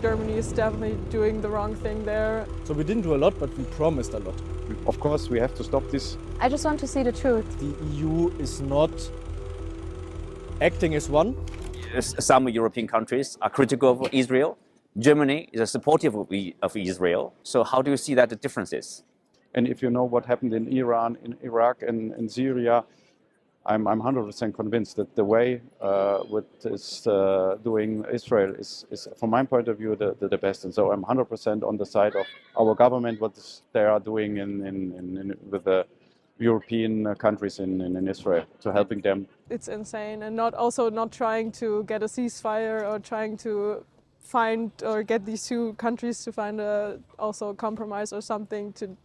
Germany is definitely doing the wrong thing there. So we didn't do a lot, but we promised a lot. Of course, we have to stop this. I just want to see the truth. The EU is not acting as one. Some European countries are critical of Israel. Germany is supportive of Israel. So how do you see that the differences? And if you know what happened in Iran, in Iraq, and in Syria, I'm 100% convinced that the way what is doing Israel is, from my point of view, the best. And so I'm 100% on the side of our government, what they are doing with the European countries in Israel, to helping them. It's insane, and not trying to get a ceasefire or trying to find or get these two countries to find a compromise or something to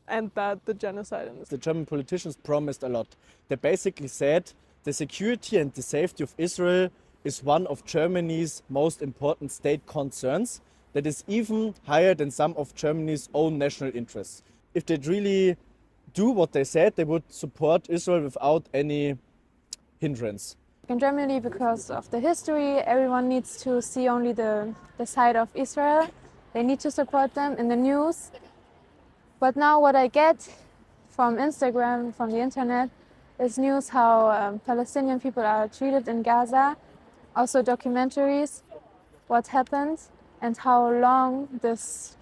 end the genocide. The German politicians promised a lot. They basically said the security and the safety of Israel is one of Germany's most important state concerns, that is even higher than some of Germany's own national interests. If they'd really do what they said, they would support Israel without any hindrance. In Germany, because of the history, everyone needs to see only the side of Israel. They need to support them in the news. But now what I get from Instagram, from the internet, is news how Palestinian people are treated in Gaza, also documentaries, what happened, and how long this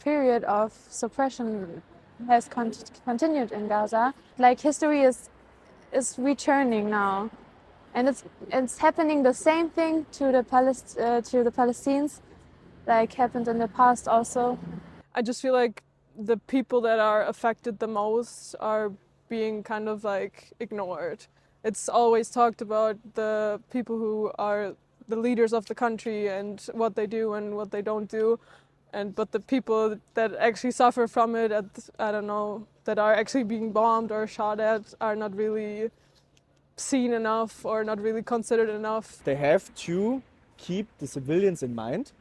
period of suppression has continued in Gaza. Like, history is returning now, and it's happening the same thing to the Palestinians, like happened in the past also. I just feel like the people that are affected the most are being kind of like ignored. It's always talked about the people who are the leaders of the country and what they do and what they don't do, but the people that actually suffer from it, that are actually being bombed or shot at, are not really seen enough or not really considered enough. They have to keep the civilians in mind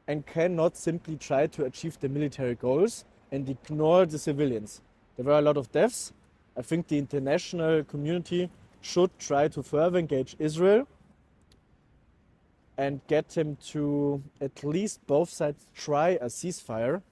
and cannot simply try to achieve the military goals and ignore the civilians. There were a lot of deaths. I think the international community should try to further engage Israel and get him to at least both sides try a ceasefire.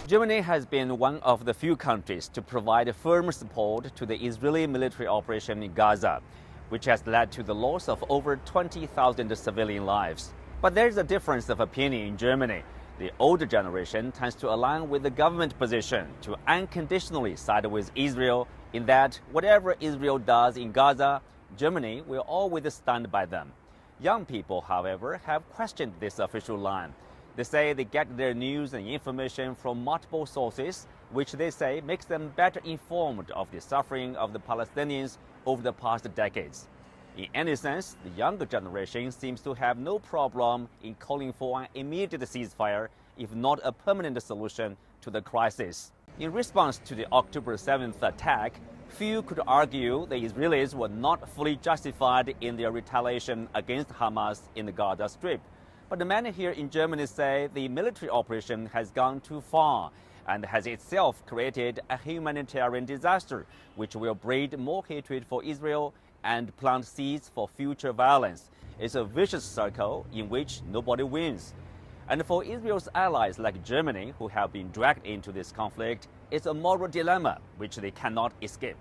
Germany has been one of the few countries to provide firm support to the Israeli military operation in Gaza, which has led to the loss of over 20,000 civilian lives. But there's a difference of opinion in Germany. The older generation tends to align with the government position to unconditionally side with Israel, in that whatever Israel does in Gaza, Germany will always stand by them. Young people, however, have questioned this official line. They say they get their news and information from multiple sources, which they say makes them better informed of the suffering of the Palestinians over the past decades. In any sense, the younger generation seems to have no problem in calling for an immediate ceasefire, if not a permanent solution to the crisis. In response to the October 7th attack, few could argue the Israelis were not fully justified in their retaliation against Hamas in the Gaza Strip. But the many here in Germany say the military operation has gone too far and has itself created a humanitarian disaster, which will breed more hatred for Israel and plant seeds for future violence. It's a vicious circle in which nobody wins. And for Israel's allies like Germany, who have been dragged into this conflict, it's a moral dilemma which they cannot escape.